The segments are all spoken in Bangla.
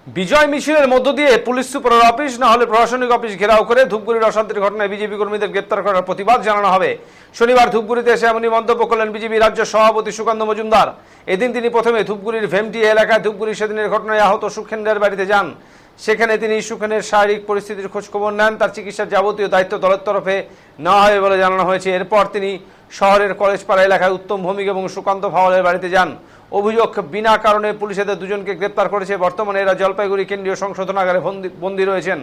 বিজয় মিছিলের মধ্য দিয়ে পুলিশ সুপারের অফিস না হলে প্রশাসনিক অফিস ঘেরাও করে ধূপগুড়ির অশান্তির ঘটনায় বিজেপি কর্মীদের গ্রেপ্তার করার প্রতিবাদ জানানো হবে। শনিবার ধূপগুড়িতে এসে এমনই মন্তব্য করলেন বিজেপি রাজ্য সভাপতি সুকান্ত মজুমদার। এদিন তিনি প্রথমে ধূপগুড়ির ভেমটি এলাকায় ধূপগুড়ি সেদিনের ঘটনায় আহত সুখেন্দ্রের বাড়িতে যান। সেখানে তিনি সুখেনের শারীরিক পরিস্থিতির খোঁজখবর নেন। তার চিকিৎসার যাবতীয় দায়িত্ব দলের তরফে নেওয়া হবে বলে জানানো হয়েছে। এরপর তিনি শহরের কলেজপাড়া এলাকায় উত্তম ভৌমিক এবং সুকান্ত ভাওয়ালের বাড়িতে যান। অভিযোগ, বিনা কারণে পুলিশ এদের দুজনকে গ্রেপ্তার করেছে। বর্তমানে এরা জলপাইগুড়ি কেন্দ্রীয় সংশোধনাগারে বন্দী রয়েছেন।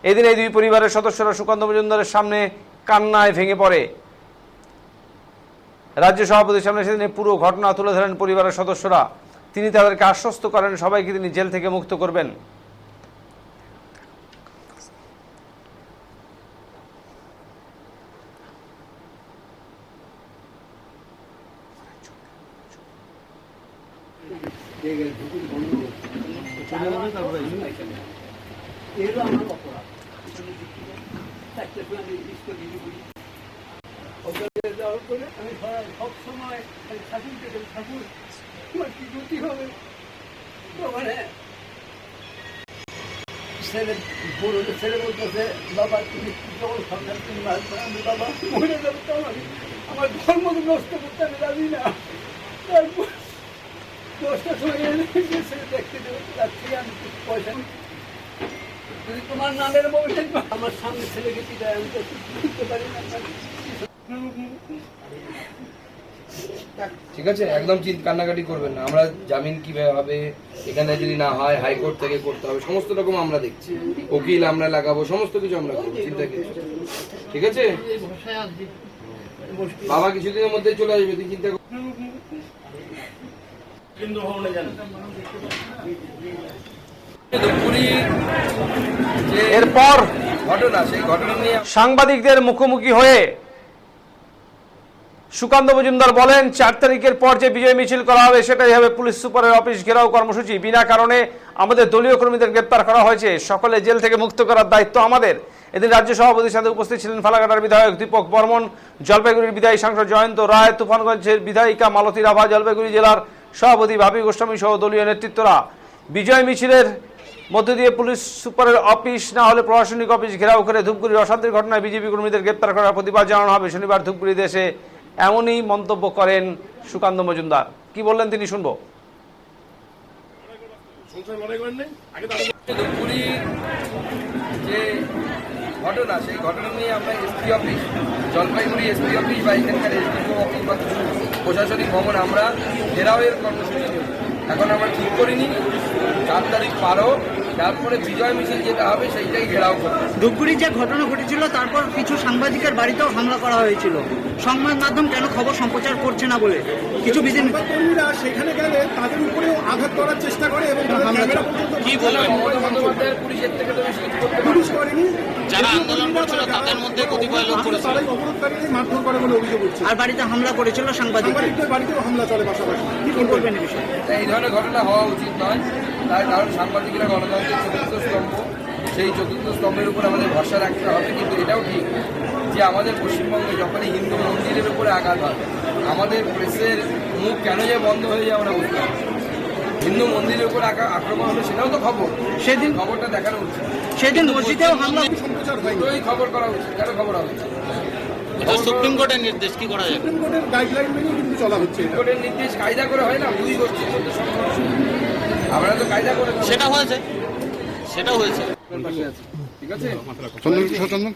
এদিন এই দুই পরিবারের সদস্যরা সুকান্ত মজুমদারের সামনে কান্নায় ভেঙে পড়ে। রাজ্য সভাপতির সামনে সেদিন পুরো ঘটনা তুলে ধরেন পরিবারের সদস্যরা। তিনি তাদেরকে আশ্বস্ত করেন সবাইকে তিনি জেল থেকে মুক্ত করবেন। ছেলে বলতেছে, বাবা তুমি যখন সরকার তুমি আসবে, আমি বাবা মরে যাবো, তো আমার ধর্ম নষ্ট করতে আমি রাজি না। তারপর 10টার সময় ছেলে দেখতে যাচ্ছি, আমি পয়সা যদি তোমার নামের মোবাইল আমার সামনে ছেলেকে পিটায়, আমি তো বুঝতে পারি না। ঠিক আছে, একদম কান্নাকাটি করবেন না। আমরা জামিন কিভাবে হবে, এখানে যদি না হয় হাইকোর্ট থেকে করতে হবে, সমস্ত রকম আমরা দেখছি। উকিল আমরা লাগাবো, সমস্ত কিছু আমরা করবো, চিন্তা কিছু। ঠিক আছে, বাবা কিছুদিনের মধ্যে চলে আসবে, তুই চিন্তা কর। এরপর ঘটনা, সেই ঘটনা নিয়ে সাংবাদিকদের মুখোমুখি হয়ে সুকান্ত মজুমদার বলেন, 4 তারিখের পর যে বিজয় মিছিল করা হবে সেটাই হবে পুলিশ সুপারের অফিস ঘেরাও কর্মসূচি। বিনা কারণে আমাদের দলীয় কর্মীদের গ্রেপ্তার করা হয়েছে, সকলে জেল থেকে মুক্ত করার দায়িত্ব আমাদের। এদিন রাজ্য সভাপতির সাথে উপস্থিত ছিলেন ফালাকাটার বিধায়ক দীপক বর্মন, জলপাইগুড়ির বিধায়ী সাংসদ জয়ন্ত রায়, তুফানগঞ্জের বিধায়িকা মালতী রাভা, জলপাইগুড়ি জেলার সভাপতি ভাবি গোস্বামী সহ দলীয় নেতৃত্বরা। বিজয় মিছিলের মধ্য দিয়ে পুলিশ সুপারের অফিস না হলে প্রশাসনিক অফিস ঘেরাও করে ধূপগুড়ির অশান্তির ঘটনায় বিজেপি কর্মীদের গ্রেপ্তার করার প্রতিবাদ জানানো হবে। শনিবার ধূপগুড়িতে এসে এমনই মন্তব্য করেন সুকান্ত মজুমদার। কি বললেন তিনি শুনবো। যে ঘটনা, সেই ঘটনা নিয়ে আমরা SP office, Jalpaiguri SP office বা এখানকার এসডিও অফিস বা প্রশাসনিক ভবন আমরা ঘেরাওয়ের কর্মসূচি নেব। এখন আমরা ঠিক করিনি, 4 তারিখ পারো, তারপরে বিজয় মিছিল যেটা হবে সেইটাই ঘেরাও করবে। ধূপগুড়ির যে ঘটনা ঘটেছিল তারপর কিছু সাংবাদিকের বাড়িতেও হামলা করা হয়েছিল, সংবাদ মাধ্যম কেন খবর সম্প্রচার করছে না বলে কিছু কর্মীরা সেখানে গেলে তাদের উপরেও আঘাত করার চেষ্টা করে এবং কি বলবেন, মমতা বন্দ্যোপাধ্যায়ের পুলিশের থেকে তো বেশি কিছু করতে পুলিশ করেনি, যারা আন্দোলন করছিল তাদের মধ্যে কতিপয় লোক করেছিল, তারাই অবরোধকারীদের মারধর করে বলে অভিযোগ উঠছে। আর বাড়িতে হামলা করেছিল সাংবাদিকদের বাড়িতেও হামলা চলে পাশাপাশি। কি করবেন এই বিষয়ে? এই ধরনের ঘটনা হওয়া উচিত নয়। তার কারণ সাংবাদিকরা গণতন্ত্রের চতুর্থ স্তম্ভ, সেই চতুর্থ স্তম্ভের উপর আমাদের ভরসা রাখতে হবে। কিন্তু এটাও ঠিক যে আমাদের পশ্চিমবঙ্গে যখনই হিন্দু মন্দিরের উপরে আঘাত হয়, আমাদের প্রেসের মুখ কেন যে বন্ধ হয়ে যায় আমরা বুঝতে পারি। হিন্দু মন্দিরের উপর আক্রমণ হলো, সেটাও তো খবর, সেদিন খবরটা দেখানো উচিত। সেদিন মসজিদেও হামলা সম্প্রচার হয়নি, দুটোই খবর করা উচিত, কেন খবর হবে? এটা সুপ্রিম কোর্টের নির্দেশ, কি করা যাবে? সুপ্রিম কোর্টের গাইডলাইন মেনেই কিন্তু চলা হচ্ছে। কোর্টের নির্দেশ কায়দা করে হয় না, দুই গোষ্ঠীর মধ্যে সংঘর্ষ, আমরা তো কায়দা করে সেটা হয়েছে, সেটা হয়েছে। ঠিক আছে। চন্দন